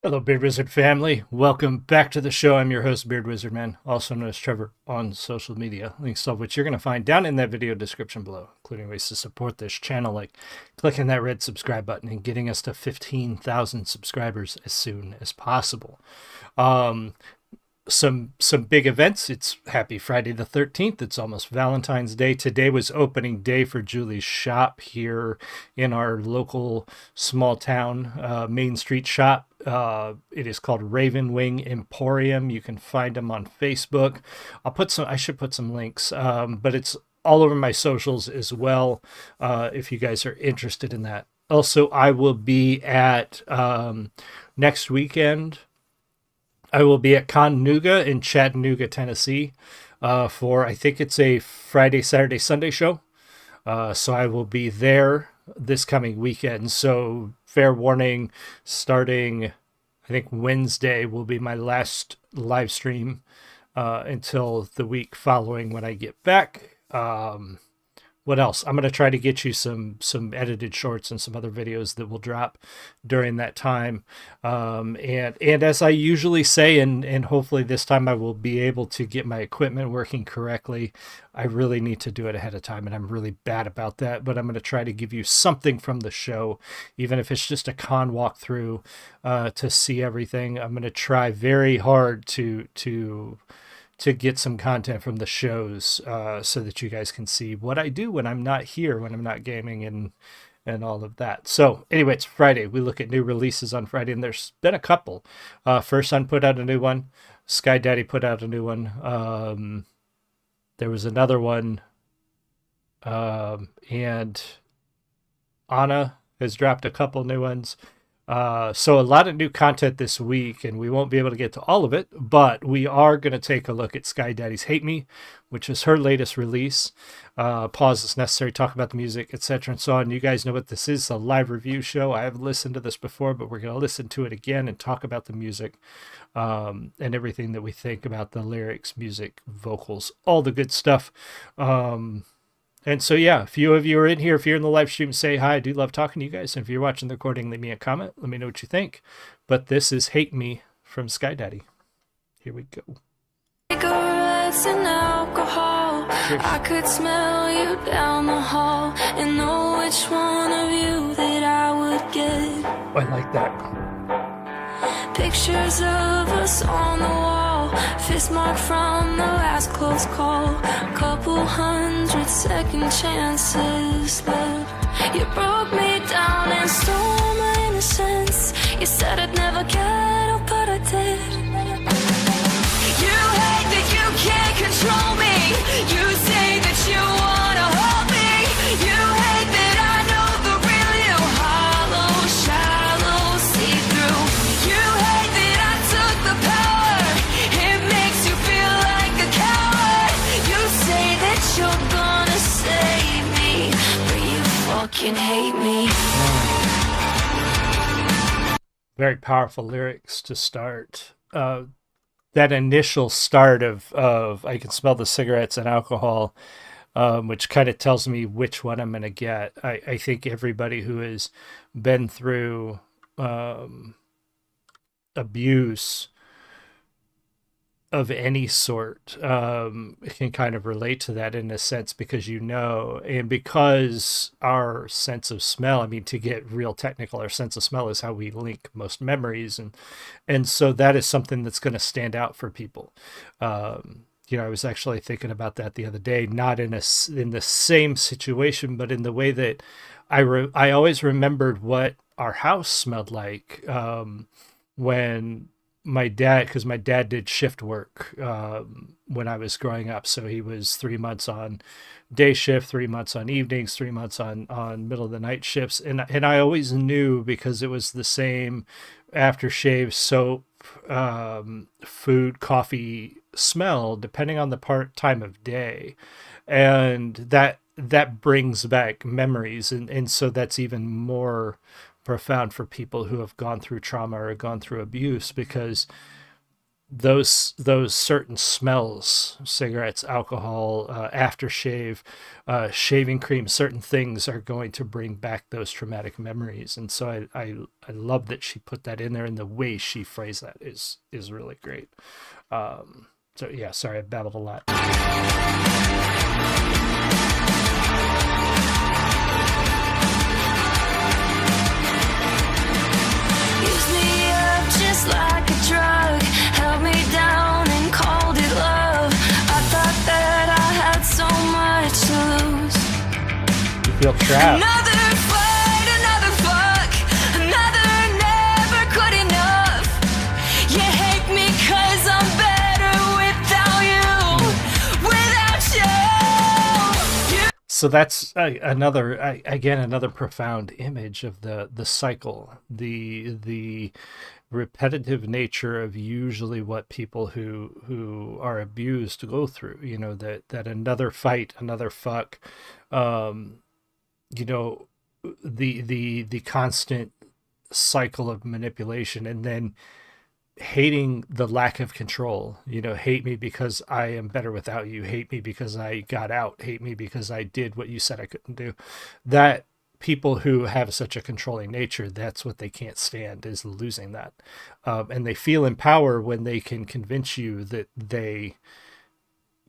Hello, Beard Wizard family. Welcome back to the show. I'm your host, Beard Wizard Man, also known as Trevor on social media. Links of which you're going to find down in that video description below, including ways to support this channel, like clicking that red subscribe button and getting us to 15,000 subscribers as soon as possible. Some big events. It's happy Friday the 13th. It's almost Valentine's Day. Today was opening day for Julie's shop here in our local small town Main Street shop. It is called Raven Wing Emporium. You can find them on Facebook. I should put some links, but it's all over my socials as well, if you guys are interested in that. Also, I will be at next weekend. I will be at Connuga in Chattanooga, Tennessee, for, I think it's a Friday, Saturday, Sunday show. So I will be there this coming weekend. So fair warning, starting, I think Wednesday will be my last live stream until the week following when I get back. What else? I'm going to try to get you some edited shorts and some other videos that will drop during that time. And as I usually say, and hopefully this time I will be able to get my equipment working correctly. I really need to do it ahead of time, and I'm really bad about that. But I'm going to try to give you something from the show, even if it's just a con walkthrough to see everything. I'm going to try very hard to get some content from the shows so that you guys can see what I do when I'm not here, when I'm not gaming and all of that. So anyway, it's Friday. We look at new releases on Friday, and there's been a couple. First Son put out a new one. SkyDxddy put out a new one. There was another one. And Anna has dropped a couple new ones. So a lot of new content this week, and we won't be able to get to all of it, but we are going to take a look at SkyDxddy's Hate Me, which is her latest release. Pause is necessary, talk about the music, etc. and so on. You guys know what this is, a live review show. I have listened to this before, but we're going to listen to it again and talk about the music and everything that we think about the lyrics, music, vocals, all the good stuff. And so, yeah, a few of you are in here. If you're in the live stream, say hi. I do love talking to you guys. And if you're watching the recording, leave me a comment. Let me know what you think. But this is Hate Me from SkyDxddy. Here we go. Cigarettes and alcohol. Cheers. I could smell you down the hall and know which one of you that I would get. I like that. Pictures of us on the wall, fist mark from the last close call. Couple 100 second chances left. You broke me down and stole my innocence. You said I'd never get up, but I did. You hate that you can't control me. You say that you wanna hold me. You hate that I know the real you. Hollow, shallow, see-through. You hate that I took the power. It makes you feel like a coward. You say that you're gonna save me, but you fucking hate me. Very powerful lyrics to start. That initial start of I can smell the cigarettes and alcohol, which kind of tells me which one I'm going to get. I think everybody who has been through abuse of any sort can kind of relate to that in a sense, because and because our sense of smell, I mean, to get real technical, our sense of smell is how we link most memories, and so that is something that's going to stand out for people. I was actually thinking about that the other day, not in the same situation, but in the way that I always remembered what our house smelled like when my dad, because my dad did shift work when I was growing up. So he was 3 months on day shift, 3 months on evenings, 3 months on middle of the night shifts. And I always knew, because it was the same aftershave, soap, food, coffee smell, depending on the time of day. And that brings back memories. And so that's even more profound for people who have gone through trauma or gone through abuse, because those certain smells, cigarettes, alcohol, aftershave, shaving cream, certain things are going to bring back those traumatic memories. And so I love that she put that in there, and the way she phrased that is really great. So yeah, sorry, I babbled a lot. Used me up just like a drug, held me down and called it love. I thought that I had so much to lose. You feel trapped. Another fight, another fuck, another never good enough. You hate me 'cause I'm better without you, without you. So that's another profound image of the cycle, the repetitive nature of usually what people who are abused go through. You know, that another fight, another fuck, you know, the constant cycle of manipulation, and then hating the lack of control. You know, hate me because I am better without you, hate me because I got out, hate me because I did what you said I couldn't do. That people who have such a controlling nature, that's what they can't stand, is losing that. And they feel in power when they can convince you that they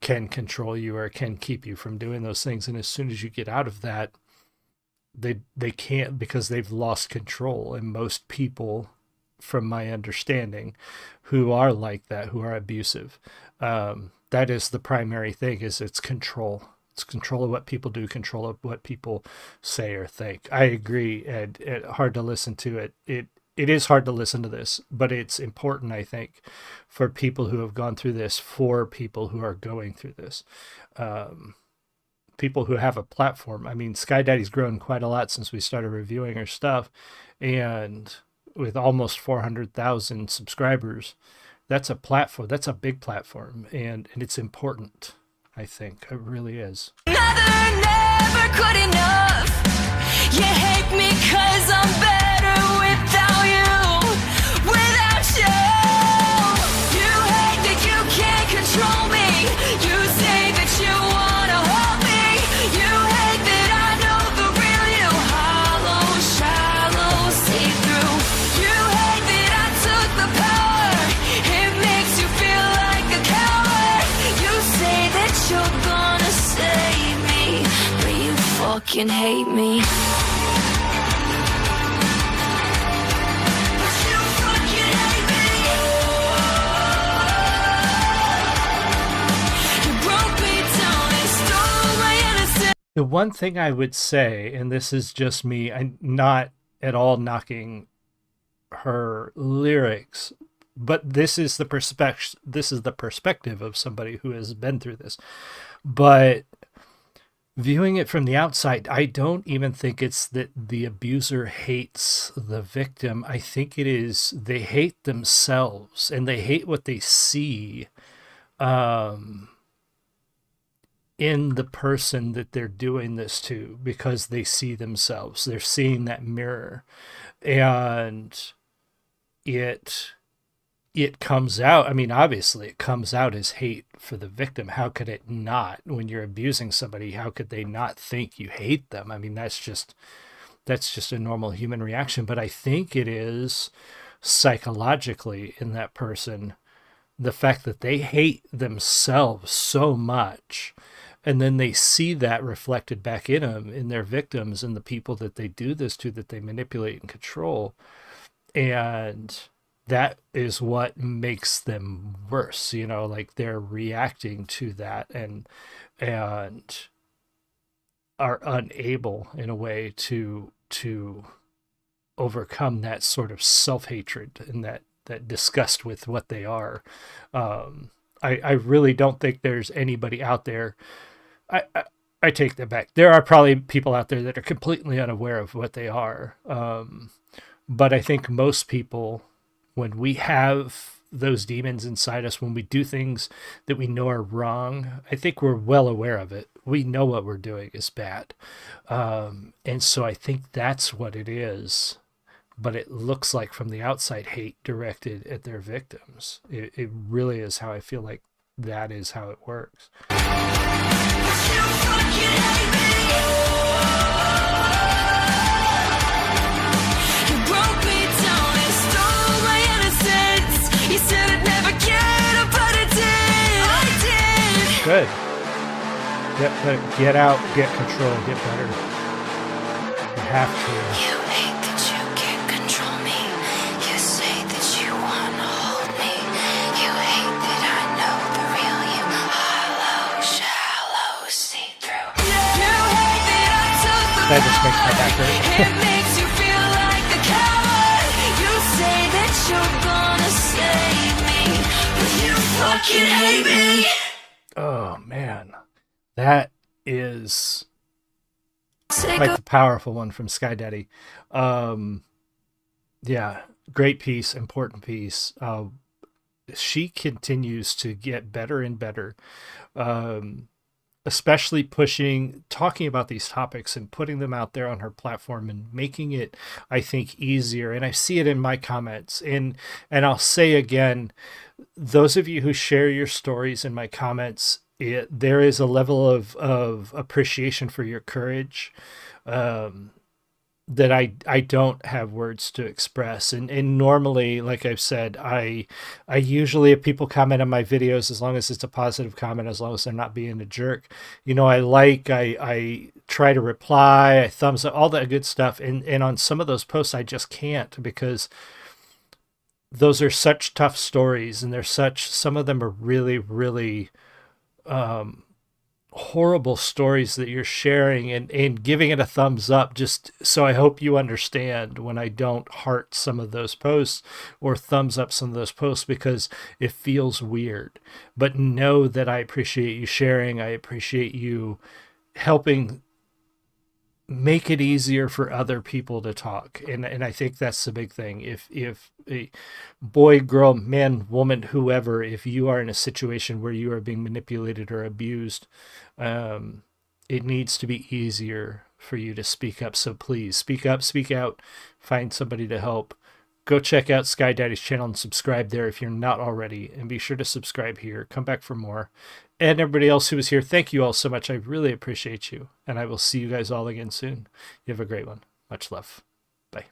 can control you or can keep you from doing those things. And as soon as you get out of that, they can't, because they've lost control. And most people, from my understanding, who are like that, who are abusive, that is the primary thing, is it's control. It's control of what people do, control of what people say or think. I agree, and hard to listen to it. It is hard to listen to this, but it's important, I think, for people who have gone through this, for people who are going through this, people who have a platform. I mean, SkyDxddy's grown quite a lot since we started reviewing her stuff, and with almost 400,000 subscribers, that's a platform. That's a big platform, and it's important. I think it really is. Another never good enough. You hate me 'cause I'm better without you, without you. You hate that you can't control me. You say that you wanna hold me. You hate that I know the real you, hollow, shallow, see-through. You hate that I took the power. It makes you feel like a coward. You say that you're gonna save me, but you fucking hate me. But you fucking hate me. You broke me down and stole my innocence. The one thing I would say, and this is just me, I'm not at all knocking her lyrics, but this is the perspective of somebody who has been through this. But viewing it from the outside, I don't even think it's that the abuser hates the victim. I think it is they hate themselves, and they hate what they see in the person that they're doing this to, because they see themselves. They're seeing that mirror, and it comes out. I mean, obviously it comes out as hate for the victim. How could it not? When you're abusing somebody, how could they not think you hate them? I mean, that's just a normal human reaction. But I think it is psychologically in that person, the fact that they hate themselves so much, and then they see that reflected back in them, in their victims and the people that they do this to, that they manipulate and control. And that is what makes them worse, you know, like they're reacting to that, and are unable in a way to overcome that sort of self-hatred and that disgust with what they are. I really don't think there's anybody out there. I take that back. There are probably people out there that are completely unaware of what they are. But I think most people, when we have those demons inside us, when we do things that we know are wrong, I think we're well aware of it. We know what we're doing is bad. And so I think that's what it is. but it looks like from the outside hate directed at their victims. It really is how I feel like that is how it works. Good. Get out, get control, get better. You have to. You hate that you can't control me. You say that you wanna hold me. You hate that I know the real you. Hollow, shallow, see through. You hate that I took the That just makes my back hurt. It makes you feel like a coward. You say that you're gonna save me, but you fucking hate me. Oh man, that is quite the powerful one from SkyDxddy. Yeah, great piece, important piece. She continues to get better and better, especially talking about these topics and putting them out there on her platform and making it, I think, easier. And I see it in my comments. And I'll say again, those of you who share your stories in my comments, there is a level of appreciation for your courage that I don't have words to express. And normally, like I've said, I usually, if people comment on my videos, as long as it's a positive comment, as long as they're not being a jerk, I try to reply, I thumbs up, all that good stuff. And on some of those posts, I just can't, because those are such tough stories, and some of them are really, really horrible stories that you're sharing, and giving it a thumbs up, just so I hope you understand when I don't heart some of those posts or thumbs up some of those posts, because it feels weird. But know that I appreciate you sharing. I appreciate you helping make it easier for other people to talk. And I think that's the big thing. If a boy, girl, man, woman, whoever, if you are in a situation where you are being manipulated or abused, it needs to be easier for you to speak up. So please speak up, speak out, find somebody to help. Go check out SkyDxddy's channel and subscribe there if you're not already. And be sure to subscribe here. Come back for more. And everybody else who was here, thank you all so much. I really appreciate you. And I will see you guys all again soon. You have a great one. Much love. Bye.